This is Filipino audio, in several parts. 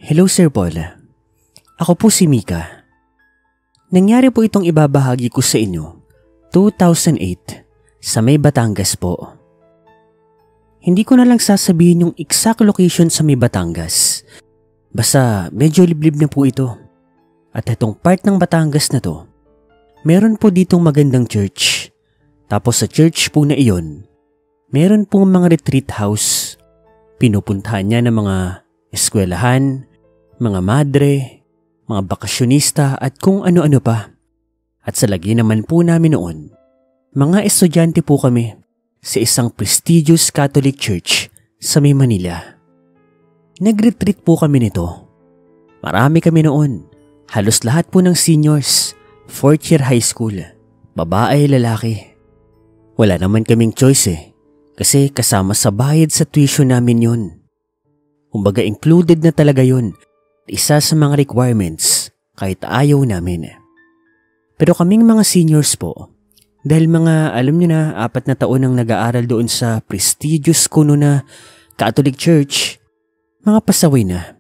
Hello Sir Paul. Ako po si Mika. Nangyari po itong ibabahagi ko sa inyo 2008 sa May Batangas po. Hindi ko na lang sasabihin yung exact location sa May Batangas. Basta medyo liblib na po ito. At itong part ng Batangas na to, meron po ditong magandang church. Tapos sa church po na iyon, meron pong mga retreat house. Pinupuntahan niya ng mga eskwelahan, mga madre, mga bakasyonista at kung ano-ano pa. At sa lagi naman po namin noon, mga estudyante po kami sa isang prestigious Catholic Church sa May Manila. Nag-retreat po kami nito. Marami kami noon. Halos lahat po ng seniors, 4th year high school, babae, lalaki. Wala naman kaming choice kasi kasama sa bayad sa tuition namin yun. Kumbaga included na talaga yun. Isa sa mga requirements kahit ayaw namin. Pero kaming mga seniors po, dahil mga alam nyo na 4 na taon nang nag-aaral doon sa prestigious kuno na Catholic Church, mga pasaway na.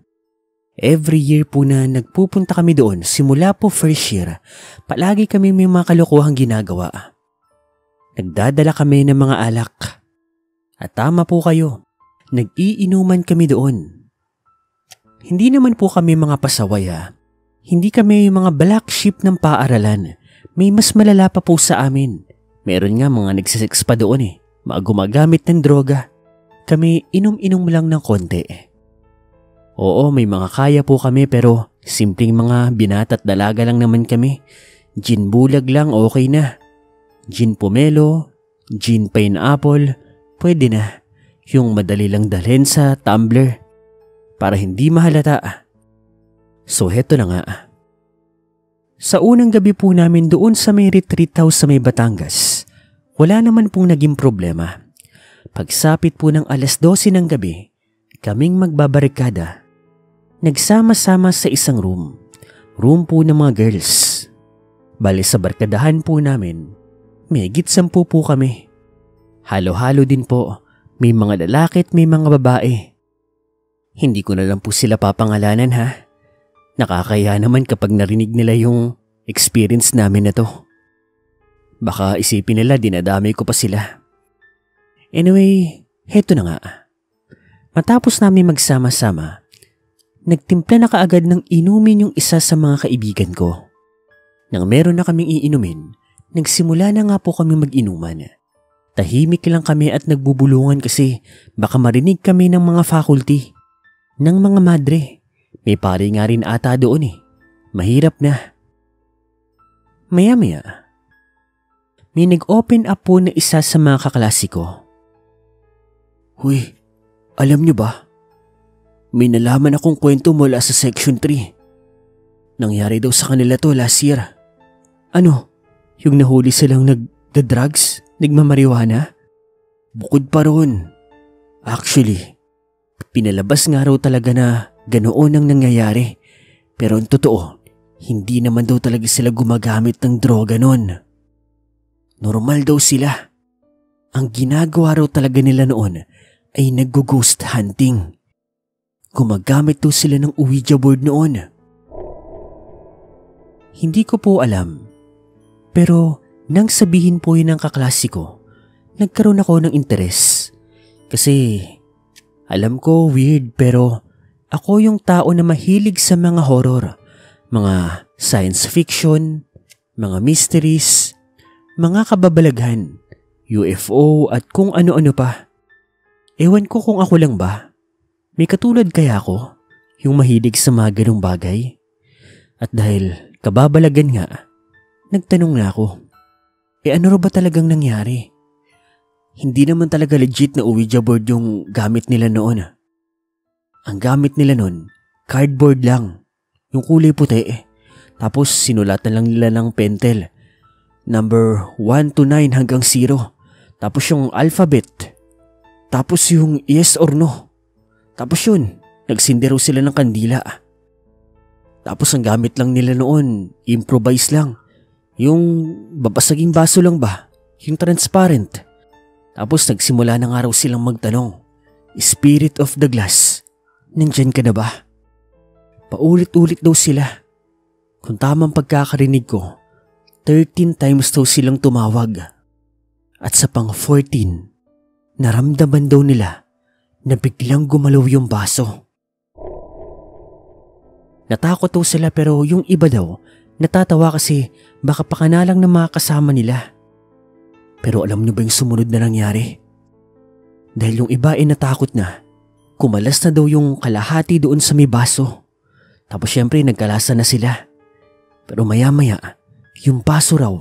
Every year po na nagpupunta kami doon simula po first year, palagi kami may mga kalokohang ginagawa. Nagdadala kami ng mga alak. At tama po kayo, nag-iinuman kami doon. Hindi naman po kami mga pasaway . Hindi kami yung mga black sheep ng paaralan. May mas malala pa po sa amin. Meron nga mga nagsisex pa doon mga gumagamit ng droga. Kami inom-inom lang ng konti. Oo, may mga kaya po kami pero simpleng mga binata't dalaga lang naman kami. Gin bulag lang okay na. Gin pomelo, gin pineapple, pwede na. Yung madali lang dalhin sa tumbler para hindi mahalata. So heto na nga. Sa unang gabi po namin doon sa may retreat house sa May Batangas, wala naman pong naging problema. Pagsapit po ng 12:00 ng gabi, kaming magbabarikada. Nagsama-sama sa isang room. Room po ng mga girls. Bali sa barkadahan po namin, may higit 10 po kami. Halo-halo din po. May mga lalaki at may mga babae. Hindi ko na lang po sila papangalanan . Nakakaya naman kapag narinig nila yung experience namin na to. Baka isipin nila dinadamay ko pa sila. Anyway, heto na nga. Matapos namin magsama-sama, nagtimpla na kaagad ng inumin yung isa sa mga kaibigan ko. Nang meron na kaming iinumin, nagsimula na nga po kami mag-inuman. Tahimik lang kami at nagbubulungan kasi baka marinig kami ng mga faculty. Ng mga madre. May pari nga rin ata doon Mahirap na. Maya-maya, may nag-open up po na isa sa mga kaklase ko. Huy, alam nyo ba? May nalaman akong kwento mula sa section 3. Nangyari daw sa kanila to last year. Ano? Yung nahuli silang nagda-drugs? Nagmamariwana? Bukod pa roon. Actually, pinalabas nga raw talaga na ganoon ang nangyayari. Pero ang totoo, hindi naman daw talaga sila gumagamit ng droga noon. Normal daw sila. Ang ginagawa raw talaga nila noon ay nag-ghost hunting. Gumagamit daw sila ng Ouija board noon. Hindi ko po alam. Pero nang sabihin po yun ng kaklase ko, nagkaroon ako ng interes. Kasi alam ko weird pero ako yung tao na mahilig sa mga horror, mga science fiction, mga mysteries, mga kababalaghan, UFO at kung ano-ano pa. Ewan ko kung ako lang ba. May katulad kaya ako, yung mahilig sa mga ganong bagay. At dahil kababalagan nga, nagtanong na ako. Ano ba talagang nangyari? Hindi naman talaga legit na Ouija board yung gamit nila noon. Ang gamit nila noon, cardboard lang. Yung kulay puti. Tapos sinulatan lang nila ng pentel. Number 1 to 9 hanggang 0. Tapos yung alphabet. Tapos yung yes or no. Tapos yun, nagsindi raw sila ng kandila. Tapos ang gamit lang nila noon, improvise lang. Yung babasaging baso lang ba? Yung transparent. Tapos nagsimula na nga raw silang magtanong, Spirit of the Glass, nandyan ka na ba? Paulit-ulit daw sila. Kung tamang pagkakarinig ko, 13 times daw silang tumawag. At sa pang-14, naramdaman daw nila na biglang gumalaw yung baso. Natakot daw sila pero yung iba daw natatawa kasi baka pakanalang ng mga kasama nila. Pero alam niyo ba yung sumunod na nangyari? Dahil yung iba ay natakot na, kumalas na daw yung kalahati doon sa may baso. Tapos syempre nagkalasa na sila. Pero maya-maya, yung baso raw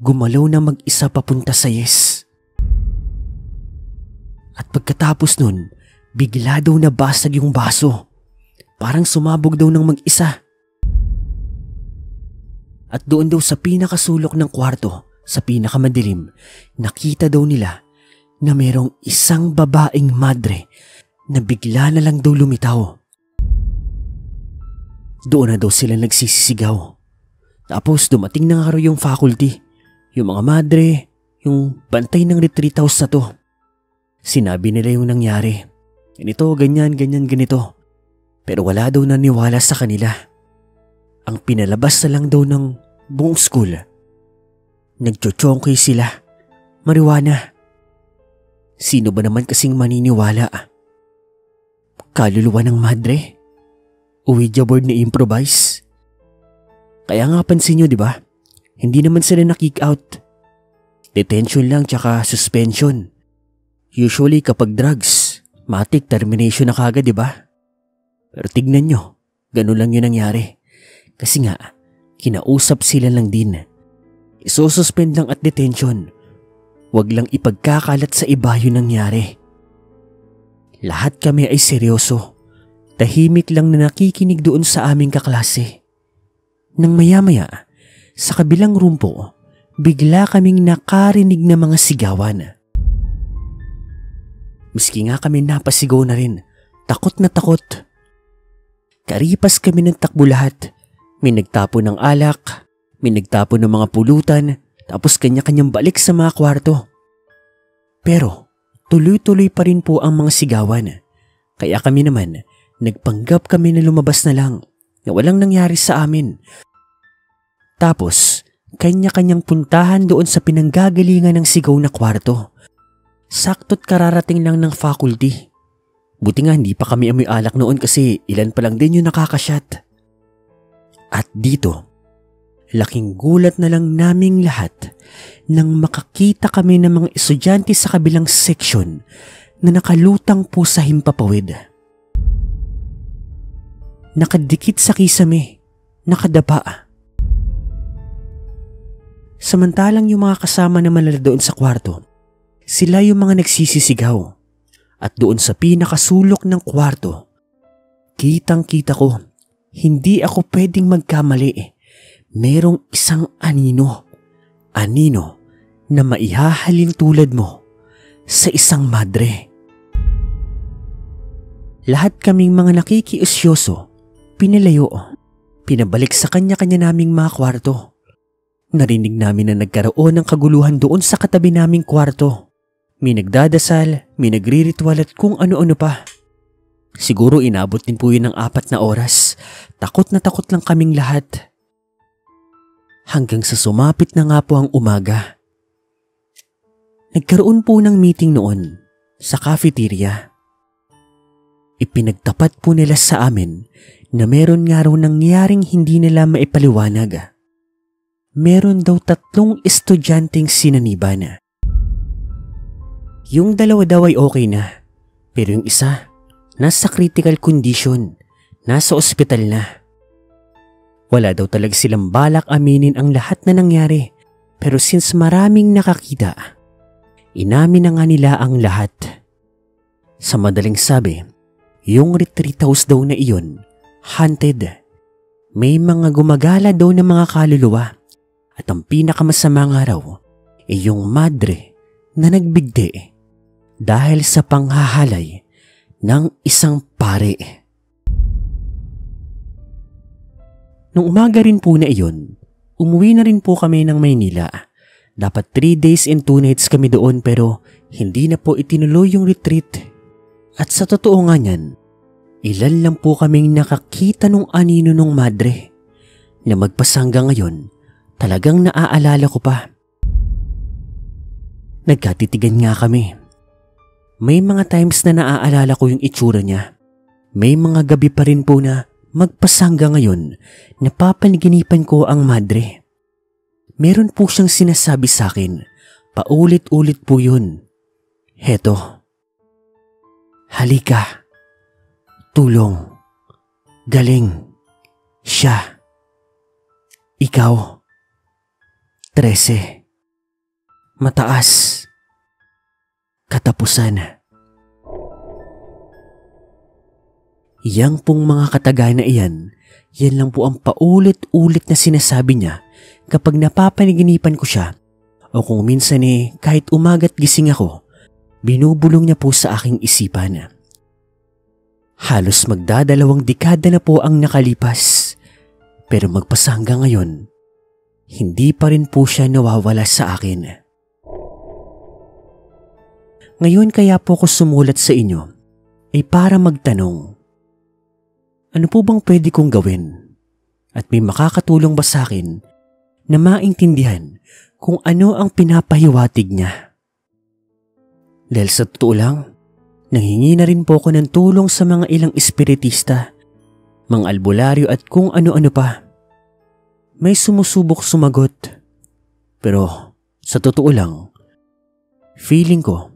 gumalaw na mag-isa papunta sa yes. At pagkatapos nun, bigla daw nabasag yung baso. Parang sumabog daw ng mag-isa. At doon daw sa pinakasulok ng kwarto, sa pinakamadilim, nakita daw nila na merong isang babaeng madre na bigla na lang daw lumitaw. Doon na daw sila nagsisisigaw. Tapos dumating na nga raw yung faculty, yung mga madre, yung bantay ng retreat house na to. Sinabi nila yung nangyari. Ganito, ganyan, ganito. Pero wala daw naniwala sa kanila. Ang pinalabas na lang daw ng buong school. Nagchochongkay sila. Marijuana. Sino ba naman kasing maniniwala? Kaluluwa ng madre? Ouija board na improvise? Kaya nga pansin nyo, di ba? Hindi naman sila na-kick out. Detention lang tsaka suspension. Usually kapag drugs, matik termination na kagad, di ba? Pero tignan nyo, ganun lang yun nangyari. Kasi nga, kinausap sila lang din. Isususpend lang at detention. Huwag lang ipagkakalat sa iba yun nangyari. Lahat kami ay seryoso. Tahimik lang na nakikinig doon sa aming kaklase. Nang maya-maya, sa kabilang room po, bigla kaming nakarinig na mga sigawan. Miski nga kami napasigaw na rin, takot na takot. Karipas kami ng takbo lahat. May nagtapo ng alak, may nagtapo ng mga pulutan, tapos kanya-kanyang balik sa mga kwarto. Pero tuloy-tuloy pa rin po ang mga sigawan. Kaya kami naman, nagpanggap kami na lumabas na lang, na walang nangyari sa amin. Tapos, kanya-kanyang puntahan doon sa pinanggagalingan ng sigaw na kwarto. Sakto't kararating lang ng faculty. Buti nga hindi pa kami amoy alak noon kasi ilan pa lang din yung nakakasyat. At dito, laking gulat na lang naming lahat nang makakita kami ng mga estudyante sa kabilang section na nakalutang po sa himpapawid. Nakadikit sa kisame, nakadapa. Samantalang yung mga kasama na malala doon sa kwarto, sila yung mga nagsisisigaw. At doon sa pinakasulok ng kwarto, kitang-kita ko, hindi ako pwedeng magkamali. Merong isang anino na maihahalin tulad mo sa isang madre. Lahat kaming mga nakikiusyoso, pinilayo, pinabalik sa kanya-kanya naming mga kwarto. Narinig namin na nagkaroon ng kaguluhan doon sa katabi naming kwarto. May nagdadasal, may nagriritual at kung ano-ano pa. Siguro inabot din po yun ng 4 na oras. Takot na takot lang kaming lahat. Hanggang sa sumapit na nga po ang umaga. Nagkaroon po ng meeting noon sa cafeteria. Ipinagtapat po nila sa amin na meron nga raw nangyaring hindi nila maipaliwanag. Meron daw 3 estudyanteng sinaniban. Yung 2 daw ay okay na, pero yung isa, nasa critical condition, nasa ospital na. Wala daw talaga silang balak aminin ang lahat na nangyari, pero since maraming nakakita, inamin na nga nila ang lahat. Sa madaling sabi, yung retreat house daw na iyon, haunted. May mga gumagala daw ng mga kaluluwa, at ang pinakamasama nga raw, ay yung madre na nagbigti dahil sa panghahalay ng isang pare. Nung umaga rin po na iyon, umuwi na rin po kami ng Maynila. Dapat 3 days and 2 nights kami doon pero hindi na po itinuloy yung retreat. At sa totoo nga niyan, Ilan lang po kaming nakakita nung anino nung madre na magpasangga ngayon, talagang naaalala ko pa. Nagkatitigan nga kami. May mga times na naaalala ko yung itsura niya. May mga gabi pa rin po na magpasangga ngayon, napapaniginipan ko ang madre. Meron po siyang sinasabi sa akin, paulit-ulit po yun. Heto, halika, tulong, galing, siya, ikaw, 13, mataas, katapusan. Yang pong mga kataga na iyan, yan lang po ang paulit-ulit na sinasabi niya kapag napapaniginipan ko siya, o kung minsan kahit umaga't gising ako, binubulong niya po sa aking isipan. Halos magdadalawang dekada na po ang nakalipas, pero magpasangga ngayon, hindi pa rin po siya nawawala sa akin. Ngayon kaya po ko sumulat sa inyo ay para magtanong, ano po bang pwede kong gawin? At may makakatulong ba sa akin na maintindihan kung ano ang pinapahiwatig niya? Dahil sa totoo lang, nanghingi na rin po ako ng tulong sa mga ilang espiritista, mga albularyo at kung ano-ano pa. May sumusubok sumagot. Pero sa totoo lang, feeling ko,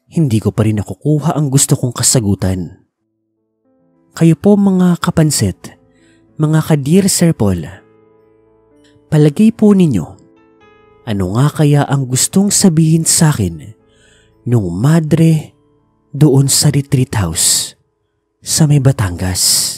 hindi ko pa rin nakukuha ang gusto kong kasagutan. Kayo po mga kapansit, mga ka-Dear Sir Paul, palagay po ninyo, ano nga kaya ang gustong sabihin sa akin nung madre doon sa retreat house sa may Batangas?